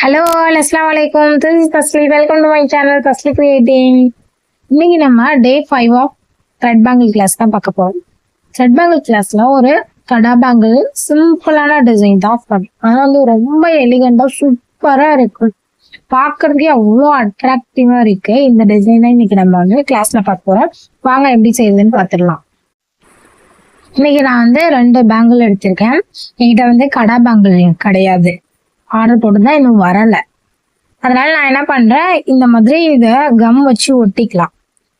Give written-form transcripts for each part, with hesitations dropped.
Hello all அஸ்ஸலாமு அலைக்கும். This is Tasli. Welcome to my channel Tasli creating. இன்னைக்கு நம்ம day 5 of thread bangle class தான் பார்க்க போறோம். த்ரெட் பேங்கிள் கிளாஸ்ல ஒரு கடா பேங்கிள் சிம்பிளான டிசைன் தான் பண்ணணும். ஆனால் வந்து ரொம்ப எலிகண்டா சூப்பரா இருக்கு, பார்க்கறதுக்கே அவ்வளோ அட்ராக்டிவா இருக்கு. இந்த டிசைன் தான் இன்னைக்கு நம்ம வந்து கிளாஸ்ல பார்க்க போறோம். வாங்க எப்படி செய்யுதுன்னு பார்த்துடலாம். இன்னைக்கு நான் வந்து 2 பேங்கிள் எடுத்திருக்கேன். என்கிட்ட வந்து கடா பேங்கிள் கிடையாது, ஆர்டர் போட்டு தான் இன்னும் வரல. அதனால நான் என்ன பண்றேன், இந்த மாதிரி இதை கம் வச்சு ஒட்டிக்கலாம்.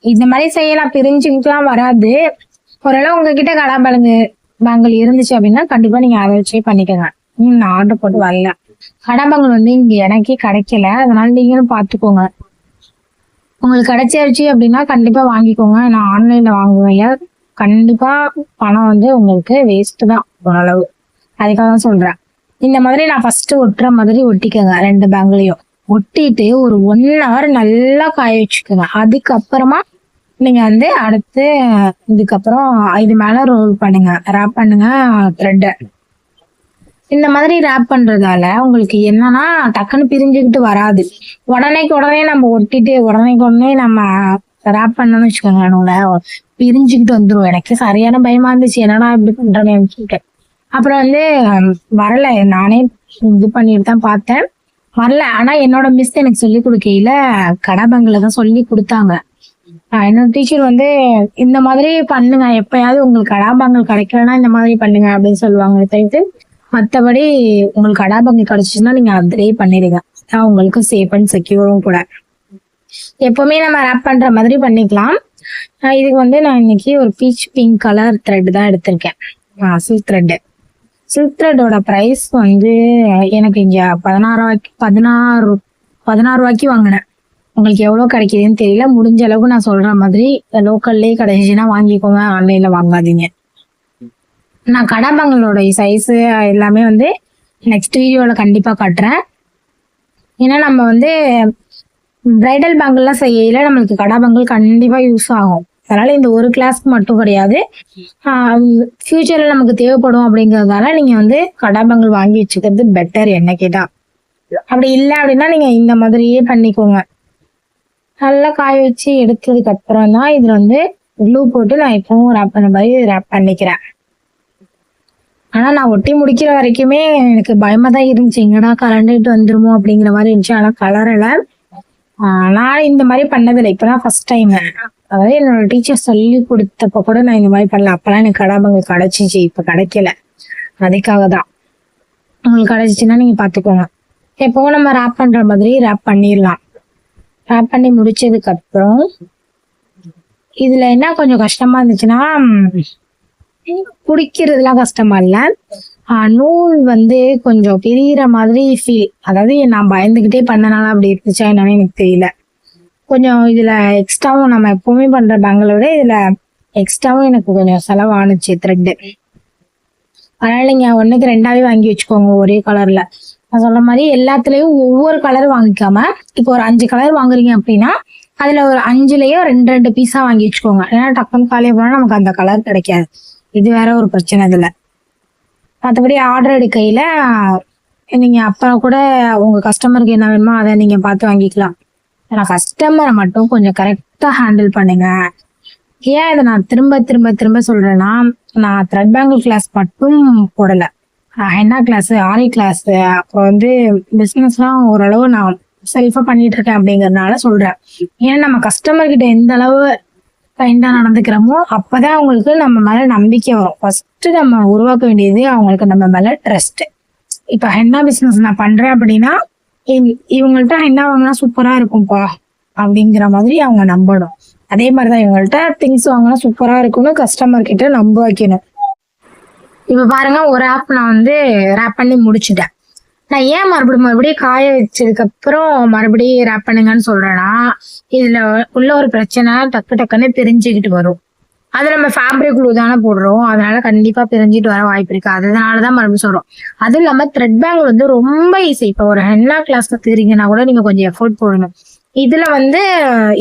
இந்த மாதிரி செய்யலாம், பிரிஞ்சுக்கலாம் வராது. ஓரளவு உங்ககிட்ட கடா பேங்கிள் இருந்துச்சு அப்படின்னா கண்டிப்பா நீங்க அதை வச்சே பண்ணிக்கோங்க. நான் ஆர்டர் போட்டு வரல, கடா பேங்கிள் வந்து இங்க எனக்கே கிடைக்கல. அதனால நீங்களும் பார்த்துக்கோங்க. உங்களுக்கு கிடைச்சிருச்சு அப்படின்னா கண்டிப்பா வாங்கிக்கோங்க. நான் ஆன்லைன்ல வாங்குவேன், கண்டிப்பா பணம் வந்து உங்களுக்கு வேஸ்ட் தான் ஓரளவு. அதுக்காக தான் சொல்றேன். இந்த மாதிரி நான் ஃபர்ஸ்ட் ஒட்டுற மாதிரி ஒட்டிக்கோங்க. 2 பேங்கிளையும் ஒட்டிட்டு ஒரு 1 hour நல்லா காய வச்சுக்கோங்க. அதுக்கப்புறமா நீங்க வந்து அடுத்து இதுக்கப்புறம் இது மேல ரோல் பண்ணுங்க, ரேப் பண்ணுங்க த்ரெட்டை. இந்த மாதிரி ரேப் பண்றதால உங்களுக்கு என்னன்னா டக்குன்னு பிரிஞ்சுக்கிட்டு வராது. உடனே நம்ம ஒட்டிட்டு உடனே நம்ம ரேப் பண்ணணும்னு வச்சுக்கோங்க, நூலை பிரிஞ்சுக்கிட்டு வந்துடும். எனக்கு சரியான பயமா இருந்துச்சு, என்னடா இப்படி பண்றேன்னு சொல்லிட்டு. அப்புறம் வந்து வரல, நானே இது பண்ணிட்டு தான் பார்த்தேன், வரல. ஆனா என்னோட மிஸ் எனக்கு சொல்லி கொடுக்கையில கடா பேங்கிள தான் சொல்லி கொடுத்தாங்க. என்னோட டீச்சர் வந்து இந்த மாதிரி பண்ணுங்க, எப்பயாவது உங்களுக்கு கடா பேங்கிள் கிடைக்கலன்னா இந்த மாதிரி பண்ணுங்க அப்படின்னு சொல்லுவாங்க. தவிர்த்து மற்றபடி உங்களுக்கு கடா பேங்கிள் கிடைச்சிச்சுன்னா நீங்க அதிலே பண்ணிடுங்க, அதான் உங்களுக்கு சேஃப் அண்ட் செக்யூரும் கூட. எப்பவுமே நம்ம ரேப் பண்ற மாதிரி பண்ணிக்கலாம். இதுக்கு வந்து நான் இன்னைக்கு ஒரு பீச் பிங்க் கலர் த்ரெட் தான் எடுத்திருக்கேன், சில்க் த்ரெட். சில்க் த்ரெட்டோட ப்ரைஸ் வந்து எனக்கு இங்க 16 ரூபாய்க்கு வாங்கினேன். உங்களுக்கு எவ்வளோ கிடைக்குதுன்னு தெரியல. முடிஞ்ச அளவுக்கு நான் சொல்ற மாதிரி லோக்கல்லே கிடைச்சிச்சுன்னா வாங்கிக்கோங்க, ஆன்லைன்ல வாங்காதீங்க. நான் கடா பேங்கிளோட சைஸு எல்லாமே வந்து நெக்ஸ்ட் வீடியோவில் கண்டிப்பாக காட்டுறேன். ஏன்னா நம்ம வந்து பிரைடல் பேங்கிள்லாம் செய்யல நம்மளுக்கு கடா பேங்கிள் கண்டிப்பாக யூஸ் ஆகும். அதனால இந்த ஒரு கிளாஸ்க்கு மட்டும் கிடையாது, ஃபியூச்சர்ல நமக்கு தேவைப்படும். அப்படிங்கிறதால நீங்க வந்து கடா பேங்கிள் வாங்கி வச்சுக்கிறது பெட்டர் என்ன கேட்டா. அப்படி இல்லை அப்படின்னா நீங்க இந்த மாதிரியே பண்ணிக்கோங்க. நல்லா காய வச்சு எடுத்ததுக்கு அப்புறம் தான் இதுல வந்து க்ளூ போட்டு நான் இப்பவும் ரேப் பண்ண மாதிரி ரேப் பண்ணிக்கிறேன். ஆனா நான் ஒட்டி முடிக்கிற வரைக்குமே எனக்கு பயமா தான் இருந்துச்சு, எங்கடா கலண்டுட்டு வந்துருமோ அப்படிங்கிற மாதிரி இருந்துச்சு. ஆனா கலரல. நான் இந்த மாதிரி பண்ணதில்லை, இப்பதான் ஃபர்ஸ்ட் டைம். அதாவது என்னோட டீச்சர் சொல்லி கொடுத்தப்ப கூட நான் இந்த மாதிரி பண்ணல. அப்பெல்லாம் எனக்கு கடா பேங்கிள் கிடைச்சிச்சு, இப்ப கிடைக்கல. அதுக்காக தான். உங்களுக்கு கிடைச்சிச்சுன்னா நீங்க பாத்துக்கோங்க. எப்பவும் நம்ம ரேப் பண்ற மாதிரி ரேப் பண்ணிடலாம். ரேப் பண்ணி முடிச்சதுக்கு அப்புறம் இதுல என்ன கொஞ்சம் கஷ்டமா இருந்துச்சுன்னா, பிடிக்கிறதுலாம் கஷ்டமா இல்ல, நூல் வந்து கொஞ்சம் பிரியிற மாதிரி ஃபீல். அதாவது நான் பயந்துகிட்டே பண்ணனால அப்படி இருந்துச்சா என்னன்னு எனக்கு தெரியல. கொஞ்சம் இதுல எக்ஸ்ட்ராவும் நம்ம எப்பவுமே பண்ற பேங்கிளோட இதுல எக்ஸ்ட்ராவும் எனக்கு கொஞ்சம் செலவானுச்சு த்ரெட்டு. அதனால நீங்க 1க்கு 2ஆவே வாங்கி வச்சுக்கோங்க ஒரே கலர்ல. நான் சொல்ற மாதிரி எல்லாத்துலயும் ஒவ்வொரு கலர் வாங்கிக்காம, இப்போ ஒரு 5 கலர் வாங்குறீங்க அப்படின்னா அதுல ஒரு 5லயும் 2 பீஸா வாங்கி வச்சுக்கோங்க. ஏன்னா டக்குன்னு காலையை போனா நமக்கு அந்த கலர் கிடைக்காது. இது வேற ஒரு பிரச்சனை இதுல. மற்றபடி ஆர்டர் எடுக்கையில நீங்க அப்புறம் கூட உங்க கஸ்டமருக்கு என்ன வேணுமோ அதை நீங்க பார்த்து வாங்கிக்கலாம். ஆனா கஸ்டமரை மட்டும் கொஞ்சம் கரெக்டா ஹேண்டில் பண்ணுங்க. ஏன் இதை நான் திரும்ப சொல்றேன்னா, நான் த்ரெட் பேங்கிள் கிளாஸ் மட்டும் போடல, ஹென்னா கிளாஸ், ஆரி கிளாஸ், அப்புறம் வந்து பிசினஸ்லாம் ஓரளவு நான் செல்ஃபா பண்ணிட்டு இருக்கேன். அப்படிங்கறதுனால சொல்றேன். ஏன்னா நம்ம கஸ்டமர் கிட்ட எந்த அளவு கைண்டா நடந்துக்கிறோமோ அப்பதான் அவங்களுக்கு நம்ம மேல நம்பிக்கை வரும். ஃபர்ஸ்ட் நம்ம உருவாக்க வேண்டியது அவங்களுக்கு நம்ம மேல ட்ரஸ்ட். இப்ப ஹென்னா பிசினஸ் நான் பண்றேன் அப்படின்னா இவங்கள்ட்ட ஹென்னா வாங்கினா சூப்பரா இருக்கும்பா அப்படிங்கிற மாதிரி அவங்க நம்பணும். அதே மாதிரிதான் இவங்கள்ட்ட திங்ஸ் வாங்கினா சூப்பரா இருக்கும்னு கஸ்டமர் கிட்ட நம்ப வைக்கணும். இப்ப பாருங்க, ஒரு ஆப் நான் வந்து ரேப் பண்ணி முடிச்சுட்டேன். நான் ஏன் மறுபடியும் காய வச்சதுக்கு அப்புறம் மறுபடியும் ரேப் பண்ணுங்கன்னு சொல்றேன்னா, இதுல உள்ள ஒரு பிரச்சனை, டக்குன்னு பிரிஞ்சுக்கிட்டு வரும். அது நம்ம ஃபேப்ரிக் க்ளூ தானே போடுறோம், அதனால கண்டிப்பா பிரிஞ்சிட்டு வர வாய்ப்பு இருக்கு. அதனாலதான் மறுபடியும் சொல்றோம். அதுவும் இல்லாம த்ரெட் பேங்கிள் வந்து ரொம்ப ஈஸி. இப்போ ஒரு ஹென்னா கிளாஸ் கத்துக்கிறீங்கன்னா கூட நீங்க கொஞ்சம் எஃபோர்ட் போடணும். இதுல வந்து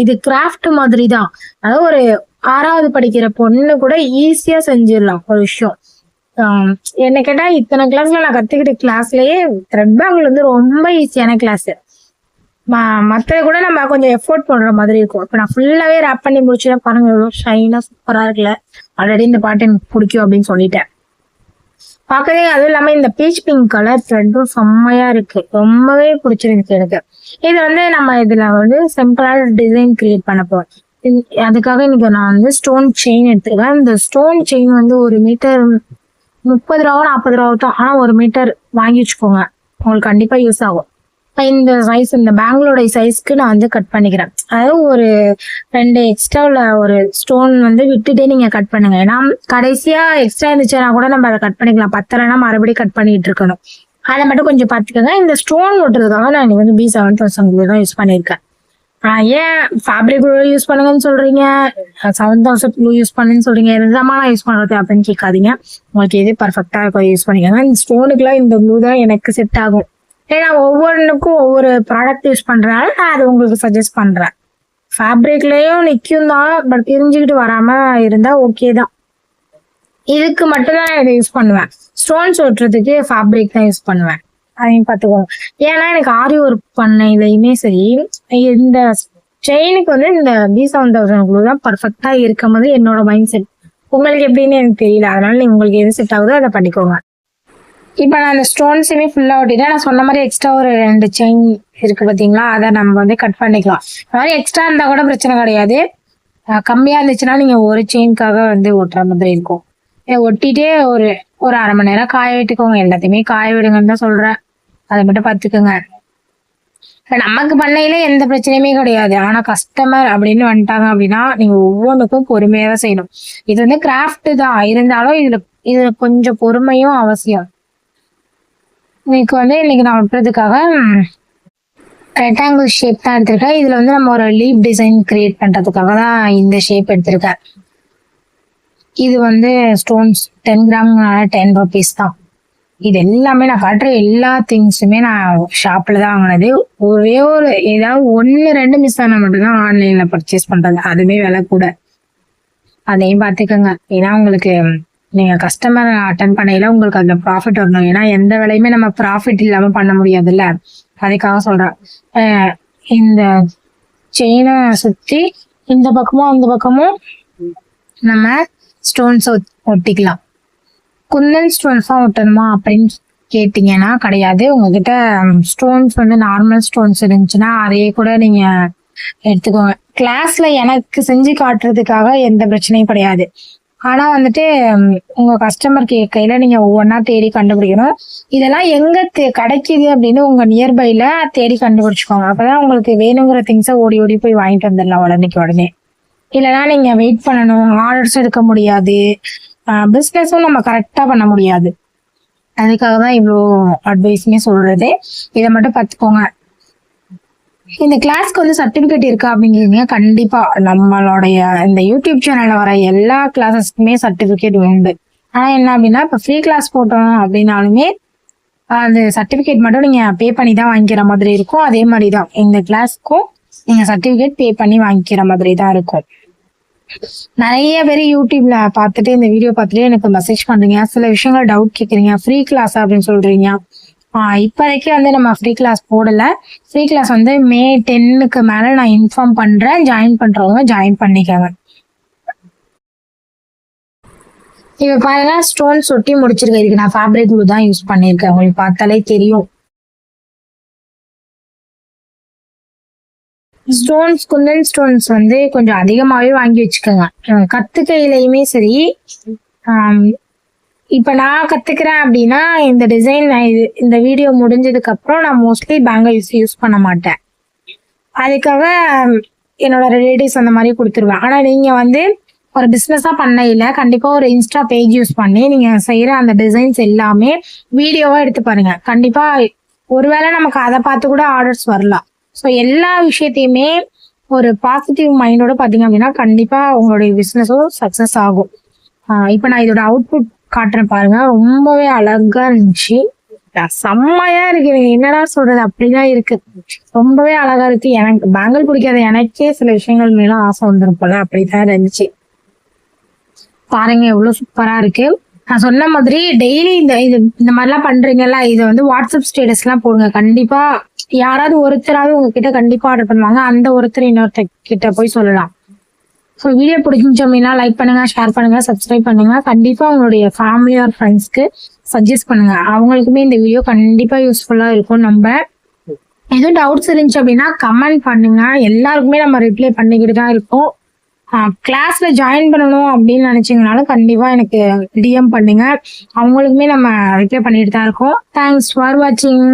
இது கிராஃப்ட் மாதிரி தான். அதாவது ஒரு 6வது படிக்கிற பொண்ணு கூட ஈஸியா செஞ்சிடலாம் ஒரு விஷயம். என்ன கேட்டா இத்தனை கிளாஸ்ல நான் கத்துக்கிட்ட கிளாஸ்லயே த்ரெட் பேங்கிள் வந்து ரொம்ப ஈஸியான கிளாஸ். மத்தத கூட நம்ம கொஞ்சம் எஃபோர்ட் பண்ற மாதிரி இருக்கும். இப்ப நான் ஃபுல்லாவே ரேப் பண்ணி முடிச்சுட்டா பாருங்க எவ்வளவு ஷைனா சூப்பரா இருக்குல்ல. ஆல்ரெடி இந்த பாட்டு எனக்கு பிடிக்கும் அப்படின்னு சொல்லிட்டேன். பார்க்கவே அதுவும் இல்லாம இந்த பீச் பிங்க் கலர் த்ரெட்டும் செம்மையா இருக்கு. ரொம்பவே பிடிச்சிருக்கு எனக்கு. இது வந்து நம்ம இதுல வந்து சிம்பிளான டிசைன் கிரியேட் பண்ண போறோம். அதுக்காக இன்னைக்கு நான் வந்து ஸ்டோன் செயின் எடுத்துருக்கேன். இந்த ஸ்டோன் செயின் வந்து 1 மீட்டர் 30 ரூபா 40 ரூபா தான். ஆனா 1 மீட்டர் வாங்கி வச்சுக்கோங்க, உங்களுக்கு கண்டிப்பா யூஸ் ஆகும். இந்த சைஸ் இந்த பேங்களோட சைஸ்க்கு நான் வந்து கட் பண்ணிக்கிறேன். அதாவது ஒரு 2 எக்ஸ்ட்ராவில் ஒரு ஸ்டோன் வந்து விட்டுட்டே நீங்க கட் பண்ணுங்க. ஏன்னா கடைசியா எக்ஸ்ட்ரா இருந்துச்சுன்னா கூட நம்ம அதை கட் பண்ணிக்கலாம். பத்தலைன்னா மறுபடியும் கட் பண்ணிட்டு இருக்கணும். அதை மட்டும் கொஞ்சம் பார்த்துக்கோங்க. இந்த ஸ்டோன் ஓட்டுறதுக்காக நான் இன்னைக்கு வந்து B7000 தான் யூஸ் பண்ணியிருக்கேன். ஏன் ஃபேப்ரிக் யூஸ் பண்ணுங்கன்னு சொல்றீங்க, 7000 யூஸ் பண்ணுன்னு சொல்றீங்க, எதுதாமா நான் யூஸ் பண்றது அப்படின்னு கேட்காதீங்க. உங்களுக்கு எது பர்ஃபெக்டா இருக்கும் யூஸ் பண்ணிக்கோங்க. இந்த ஸ்டோனுக்குலாம் இந்த ப்ளூ தான் எனக்கு செட் ஆகும். ஏன்னா ஒவ்வொன்றுக்கும் ஒவ்வொரு ப்ராடக்ட் யூஸ் பண்றதுனால நான் அது உங்களுக்கு சஜஸ்ட் பண்றேன். ஃபேப்ரிக்லயும் நிற்கும் தான், பட் பிரிஞ்சுக்கிட்டு வராம இருந்தா ஓகே தான். இதுக்கு மட்டும்தான் நான் இதை யூஸ் பண்ணுவேன். ஸ்டோன்ஸ் ஒட்டுறதுக்கு ஃபேப்ரிக் தான் யூஸ் பண்ணுவேன். அதையும் பார்த்துக்கோங்க. ஏன்னா எனக்கு ஆரி ஒர்க் பண்ணையிலையுமே சரி, இந்த செயினுக்கு வந்து இந்த B7000 தான் பர்ஃபெக்டா இருக்கும் போது என்னோட மைண்ட் செட். உங்களுக்கு எப்படின்னு எனக்கு தெரியல, அதனால உங்களுக்கு எது செட் ஆகுதோ அதை பண்ணிக்கோங்க. இப்போ நான் அந்த ஸ்டோன்ஸுமே ஃபுல்லாக ஓட்டிட்டேன். நான் சொன்ன மாதிரி எக்ஸ்ட்ரா ஒரு 2 செயின் இருக்கு பார்த்தீங்களா, அதை நம்ம வந்து கட் பண்ணிக்கலாம். அது மாதிரி எக்ஸ்ட்ரா இருந்தால் கூட பிரச்சனை கிடையாது. கம்மியாக இருந்துச்சுன்னா நீங்கள் ஒரு செயின்காக வந்து ஓட்டுற மாதிரி இருக்கும். ஒட்டிட்டே ஒரு அரை மணி நேரம் காய விட்டுக்கோங்க. எல்லாத்தையுமே காய விடுங்கன்னு தான் சொல்கிறேன். அதை மட்டும் பார்த்துக்கோங்க. நமக்கு பண்ணையில எந்த பிரச்சனையுமே கிடையாது. ஆனா கஸ்டமர் அப்படின்னு வந்துட்டாங்க அப்படின்னா நீங்க ஒவ்வொன்றுக்கும் பொறுமையா தான் செய்யணும். இது வந்து கிராஃப்ட் தான் இருந்தாலும் இதுல கொஞ்சம் பொறுமையும் அவசியம். இன்னைக்கு வந்து நான் விட்டுறதுக்காக ரெக்டாங்கிள் ஷேப் தான் எடுத்திருக்கேன். இதுல வந்து நம்ம ஒரு லீப் டிசைன் கிரியேட் பண்றதுக்காக தான் இந்த ஷேப் எடுத்திருக்கேன். இது வந்து ஸ்டோன்ஸ் 10 கிராம் 10 rupees தான். இது எல்லாமே நான் காட்டுற எல்லா திங்ஸுமே நான் ஷாப்ல தான் வாங்கினது. ஒரே ஏதாவது 1-2 மிஸ் ஆனா மட்டும்தான் ஆன்லைன்ல பர்ச்சேஸ் பண்றது. அதுவே விலை கூட. அதையும் பார்த்துக்கோங்க. ஏன்னா உங்களுக்கு நீங்க கஸ்டமர் அட்டன் பண்ணையில உங்களுக்கு அதுல ப்ராஃபிட் வரணும். ஏன்னா எந்த வேலையுமே நம்ம ப்ராஃபிட் இல்லாம பண்ண முடியாதுல்ல, அதுக்காக சொல்றேன். இந்த செயினை சுத்தி இந்த பக்கமும் அந்த பக்கமும் நம்ம ஸ்டோன்ஸ் ஒட்டிக்கலாம். குந்தன் ஸ்டோன்ஸ் தான் ஒட்டணுமா அப்படின்னு கேட்டீங்கன்னா கிடையாது. உங்ககிட்ட ஸ்டோன்ஸ் வந்து நார்மல் ஸ்டோன்ஸ் இருந்துச்சுன்னா அதையே கூட நீங்க எடுத்துக்கோங்க. கிளாஸ்ல எனக்கு செஞ்சு காட்டுறதுக்காக எந்த பிரச்சனையும் கிடையாது. ஆனா வந்துட்டு உங்க கஸ்டமர் கேட்கையில நீங்க ஒவ்வொன்னா தேடி கண்டுபிடிக்கணும். இதெல்லாம் எங்க கிடைக்குது அப்படின்னு உங்க நியர்பைல தேடி கண்டுபிடிச்சுக்கோங்க. அப்பதான் உங்களுக்கு வேணுங்கிற திங்ஸை ஓடி ஓடி போய் வாங்கிட்டு வந்துடலாம் உடனே. இல்லைன்னா நீங்க வெயிட் பண்ணணும், ஆர்டர்ஸ் எடுக்க முடியாது, பிஸ்னஸும் நம்ம கரெக்டா பண்ண முடியாது. அதுக்காக தான் இவ்வளோ அட்வைஸுமே சொல்றது. இதை மட்டும் பார்த்துக்கோங்க. இந்த கிளாஸ்க்கு வந்து சர்டிபிகேட் இருக்கா அப்படிங்கிறீங்க. கண்டிப்பா நம்மளுடைய இந்த யூடியூப் சேனல்ல வர எல்லா கிளாஸஸ்க்குமே சர்டிபிகேட் உண்டு. ஆனா என்ன அப்படின்னா இப்ப ஃப்ரீ கிளாஸ் போட்டோம் அப்படின்னாலுமே அந்த சர்டிபிகேட் மட்டும் நீங்க பே பண்ணி தான் வாங்கிக்கிற மாதிரி இருக்கும். அதே மாதிரிதான் இந்த கிளாஸ்க்கும் நீங்க சர்டிபிகேட் பே பண்ணி வாங்கிக்கிற மாதிரி தான் இருக்கும். நிறைய பேர் யூடியூப்ல பார்த்துட்டு இந்த வீடியோ பார்த்துட்டு எனக்கு மெசேஜ் பண்றீங்க, சில விஷயங்கள் டவுட் கேட்குறீங்க, ஃப்ரீ கிளாஸ் அப்படின்னு சொல்றீங்க. இப்போதைக்கு வந்து நம்ம ஃப்ரீ கிளாஸ் போடல. ஃப்ரீ கிளாஸ் வந்து May 10க்கு மேல நான் இன்ஃபார்ம் பண்றேன். ஜாயின் பண்றவங்க ஜாயின் பண்ணிக்கோங்க. இப்ப பாருங்க ஸ்டோன்ஸ் ஒட்டி முடிச்சிருக்கேன். இதுக்கு நான் ஃபேப்ரிக் க்ளூ தான் யூஸ் பண்ணியிருக்கேன். உங்களுக்கு பார்த்தாலே தெரியும். ஸ்டோன்ஸ் குந்தன் ஸ்டோன்ஸ் வந்து கொஞ்சம் அதிகமாவே வாங்கி வச்சுக்கோங்க. கத்துக்கையிலையுமே சரி, இப்ப நான் கத்துக்கிறேன் அப்படின்னா இந்த டிசைன் இந்த வீடியோ முடிஞ்சதுக்கு அப்புறம் நான் மோஸ்ட்லி பேங்கிள்ஸ் யூஸ் பண்ண மாட்டேன். அதுக்காக என்னோட ரிலேட்டிவ்ஸ் அந்த மாதிரி கொடுத்துருவேன். ஆனா நீங்க வந்து ஒரு பிஸ்னஸா பண்ணையில கண்டிப்பா ஒரு இன்ஸ்டா பேஜ் யூஸ் பண்ணி நீங்க செய்யற அந்த டிசைன்ஸ் எல்லாமே வீடியோவா எடுத்து பாருங்க. கண்டிப்பா ஒருவேளை நமக்கு அதை பார்த்து கூட ஆர்டர்ஸ் வரலாம். ஸோ எல்லா விஷயத்தையுமே ஒரு பாசிட்டிவ் மைண்டோட பார்த்தீங்க அப்படின்னா கண்டிப்பா உங்களுடைய பிஸ்னஸும் சக்சஸ் ஆகும். இப்போ நான் இதோட அவுட்புட் காட்டுறேன் பாருங்க. ரொம்பவே அழகா இருந்துச்சு, செம்மையா இருக்கு. என்னடா சொல்றது, அப்படிதான் இருக்கு. ரொம்பவே அழகா இருக்கு. எனக்கு பேங்கிள் பிடிக்காத எனக்கே சில விஷயங்கள் மேல ஆசை வந்துரும் போல, அப்படிதான் இருந்துச்சு. பாருங்க எவ்வளவு சூப்பரா இருக்கு. நான் சொன்ன மாதிரி டெய்லி இந்த மாதிரிலாம் பண்றீங்கல்ல, இதை வந்து வாட்ஸ்அப் ஸ்டேட்டஸ்லாம் போடுங்க. கண்டிப்பா யாராவது ஒருத்தராவது உங்ககிட்ட கண்டிப்பா ஆர்டர் பண்ணுவாங்க. அந்த ஒருத்தர் இன்னொருத்தர் கிட்ட போய் சொல்லலாம். ஸோ வீடியோ பிடிச்சிருந்துச்சு அப்படின்னா லைக் பண்ணுங்க, ஷேர் பண்ணுங்க, சப்ஸ்கிரைப் பண்ணுங்க. கண்டிப்பா உங்களுடைய ஃபேமிலி ஆர் ஃப்ரெண்ட்ஸ்க்கு சஜஸ்ட் பண்ணுங்க. அவங்களுக்குமே இந்த வீடியோ கண்டிப்பா யூஸ்ஃபுல்லா இருக்கும். நம்ம எதுவும் டவுட்ஸ் இருந்துச்சு அப்படின்னா கமெண்ட் பண்ணுங்க. எல்லாருக்குமே நம்ம ரிப்ளை பண்ணிக்கிட்டு தான் இருக்கோம். கிளாஸ்ல ஜாயின் பண்ணணும் அப்படின்னு நினைச்சீங்கனாலும் கண்டிப்பா எனக்கு டிஎம் பண்ணுங்க. அவங்களுக்குமே நம்ம ரிப்ளை பண்ணிட்டு தான் இருக்கோம். தேங்க்ஸ் ஃபார் வாட்சிங்.